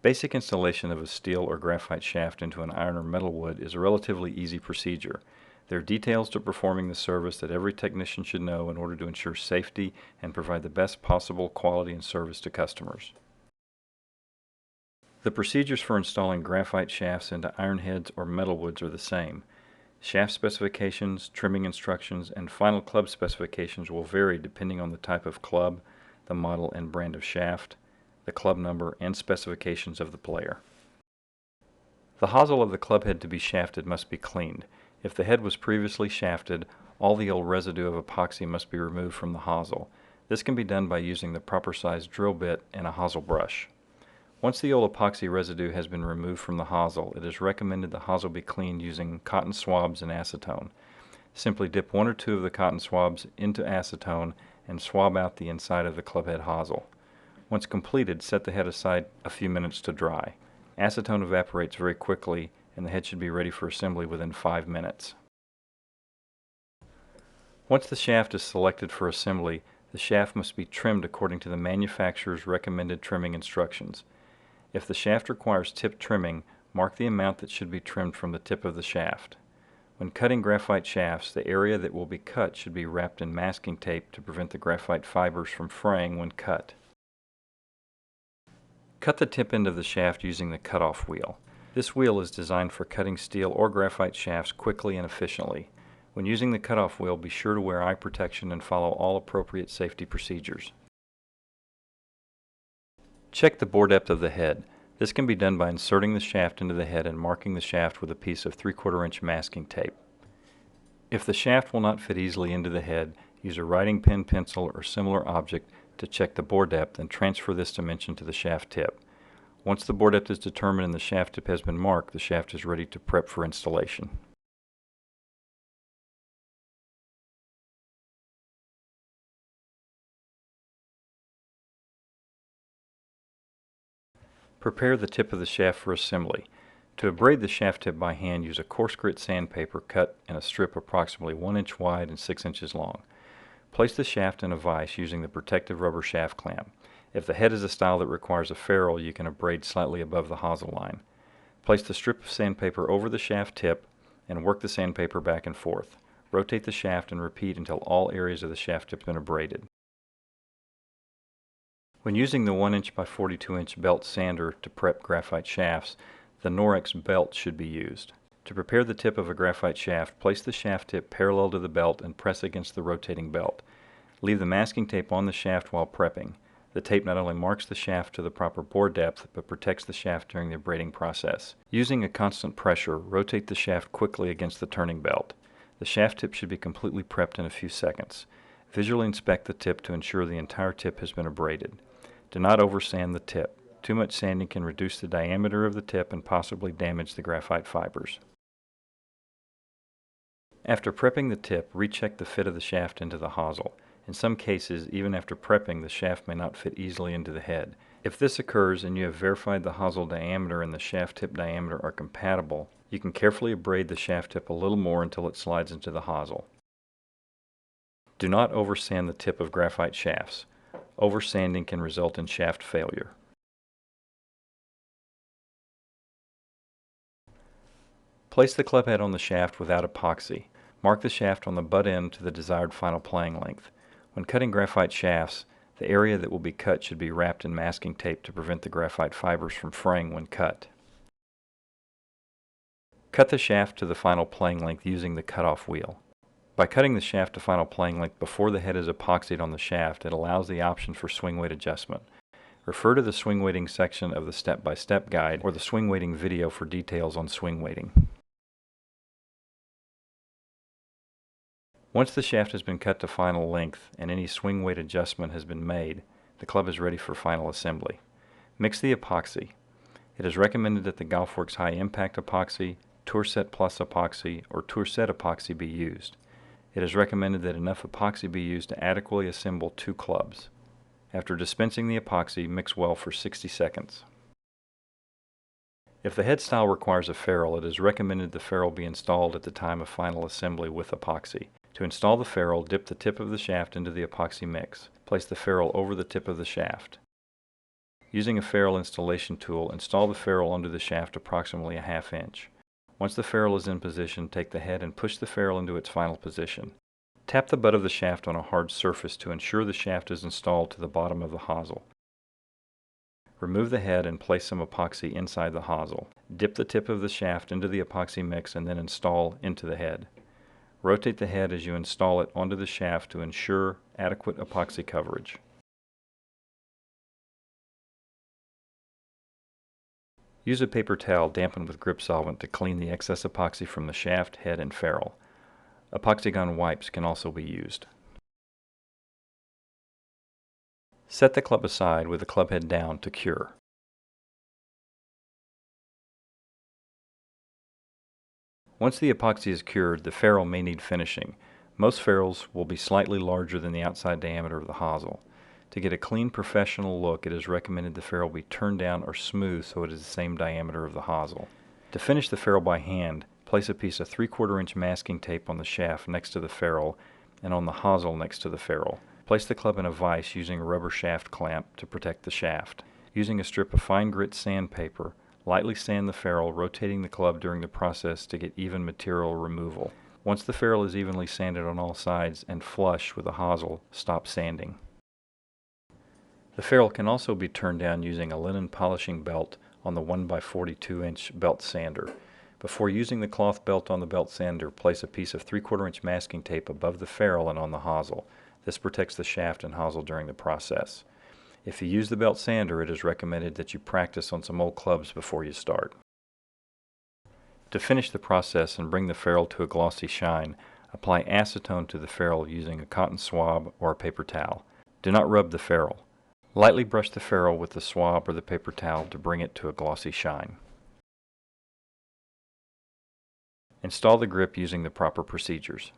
Basic installation of a steel or graphite shaft into an iron or metal wood is a relatively easy procedure. There are details to performing the service that every technician should know in order to ensure safety and provide the best possible quality and service to customers. The procedures for installing graphite shafts into iron heads or metal woods are the same. Shaft specifications, trimming instructions, and final club specifications will vary depending on the type of club, the model and brand of shaft, the club number, and specifications of the player. The hosel of the club head to be shafted must be cleaned. If the head was previously shafted, all the old residue of epoxy must be removed from the hosel. This can be done by using the proper size drill bit and a hosel brush. Once the old epoxy residue has been removed from the hosel, it is recommended the hosel be cleaned using cotton swabs and acetone. Simply dip 1 or 2 of the cotton swabs into acetone and swab out the inside of the club head hosel. Once completed, set the head aside a few minutes to dry. Acetone evaporates very quickly and the head should be ready for assembly within 5 minutes. Once the shaft is selected for assembly, the shaft must be trimmed according to the manufacturer's recommended trimming instructions. If the shaft requires tip trimming, mark the amount that should be trimmed from the tip of the shaft. When cutting graphite shafts, the area that will be cut should be wrapped in masking tape to prevent the graphite fibers from fraying when cut. Cut the tip end of the shaft using the cutoff wheel. This wheel is designed for cutting steel or graphite shafts quickly and efficiently. When using the cutoff wheel, be sure to wear eye protection and follow all appropriate safety procedures. Check the bore depth of the head. This can be done by inserting the shaft into the head and marking the shaft with a piece of 3/4 inch masking tape. If the shaft will not fit easily into the head, use a writing pen, pencil, or similar object to check the bore depth and transfer this dimension to the shaft tip. Once the bore depth is determined and the shaft tip has been marked, the shaft is ready to prep for installation. Prepare the tip of the shaft for assembly. To abrade the shaft tip by hand, use a coarse grit sandpaper cut in a strip approximately 1 inch wide and 6 inches long. Place the shaft in a vise using the protective rubber shaft clamp. If the head is a style that requires a ferrule, you can abrade slightly above the hosel line. Place the strip of sandpaper over the shaft tip and work the sandpaper back and forth. Rotate the shaft and repeat until all areas of the shaft tip have been abraded. When using the 1 inch by 42 inch belt sander to prep graphite shafts, the Norex belt should be used. To prepare the tip of a graphite shaft, place the shaft tip parallel to the belt and press against the rotating belt. Leave the masking tape on the shaft while prepping. The tape not only marks the shaft to the proper bore depth, but protects the shaft during the abrading process. Using a constant pressure, rotate the shaft quickly against the turning belt. The shaft tip should be completely prepped in a few seconds. Visually inspect the tip to ensure the entire tip has been abraded. Do not oversand the tip. Too much sanding can reduce the diameter of the tip and possibly damage the graphite fibers. After prepping the tip, recheck the fit of the shaft into the hosel. In some cases, even after prepping, the shaft may not fit easily into the head. If this occurs and you have verified the hosel diameter and the shaft tip diameter are compatible, you can carefully abrade the shaft tip a little more until it slides into the hosel. Do not oversand the tip of graphite shafts. Oversanding can result in shaft failure. Place the club head on the shaft without epoxy. Mark the shaft on the butt end to the desired final playing length. When cutting graphite shafts, the area that will be cut should be wrapped in masking tape to prevent the graphite fibers from fraying when cut. Cut the shaft to the final playing length using the cutoff wheel. By cutting the shaft to final playing length before the head is epoxied on the shaft, it allows the option for swing weight adjustment. Refer to the swing weighting section of the step-by-step guide or the swing weighting video for details on swing weighting. Once the shaft has been cut to final length and any swing weight adjustment has been made, the club is ready for final assembly. Mix the epoxy. It is recommended that the Golfworks High Impact Epoxy, Tour Set Plus Epoxy, or Tour Set Epoxy be used. It is recommended that enough epoxy be used to adequately assemble 2 clubs. After dispensing the epoxy, mix well for 60 seconds. If the head style requires a ferrule, it is recommended the ferrule be installed at the time of final assembly with epoxy. To install the ferrule, dip the tip of the shaft into the epoxy mix. Place the ferrule over the tip of the shaft. Using a ferrule installation tool, install the ferrule under the shaft approximately a ½ inch. Once the ferrule is in position, take the head and push the ferrule into its final position. Tap the butt of the shaft on a hard surface to ensure the shaft is installed to the bottom of the hosel. Remove the head and place some epoxy inside the hosel. Dip the tip of the shaft into the epoxy mix and then install into the head. Rotate the head as you install it onto the shaft to ensure adequate epoxy coverage. Use a paper towel dampened with grip solvent to clean the excess epoxy from the shaft, head, and ferrule. Epoxy-Gun wipes can also be used. Set the club aside with the club head down to cure. Once the epoxy is cured, the ferrule may need finishing. Most ferrules will be slightly larger than the outside diameter of the hosel. To get a clean, professional look, it is recommended the ferrule be turned down or smooth so it is the same diameter of the hosel. To finish the ferrule by hand, place a piece of 3/4 inch masking tape on the shaft next to the ferrule and on the hosel next to the ferrule. Place the club in a vise using a rubber shaft clamp to protect the shaft. Using a strip of fine grit sandpaper, lightly sand the ferrule, rotating the club during the process to get even material removal. Once the ferrule is evenly sanded on all sides and flush with the hosel, stop sanding. The ferrule can also be turned down using a linen polishing belt on the 1x42 inch belt sander. Before using the cloth belt on the belt sander, place a piece of 3/4 inch masking tape above the ferrule and on the hosel. This protects the shaft and hosel during the process. If you use the belt sander, it is recommended that you practice on some old clubs before you start. To finish the process and bring the ferrule to a glossy shine, apply acetone to the ferrule using a cotton swab or a paper towel. Do not rub the ferrule. Lightly brush the ferrule with the swab or the paper towel to bring it to a glossy shine. Install the grip using the proper procedures.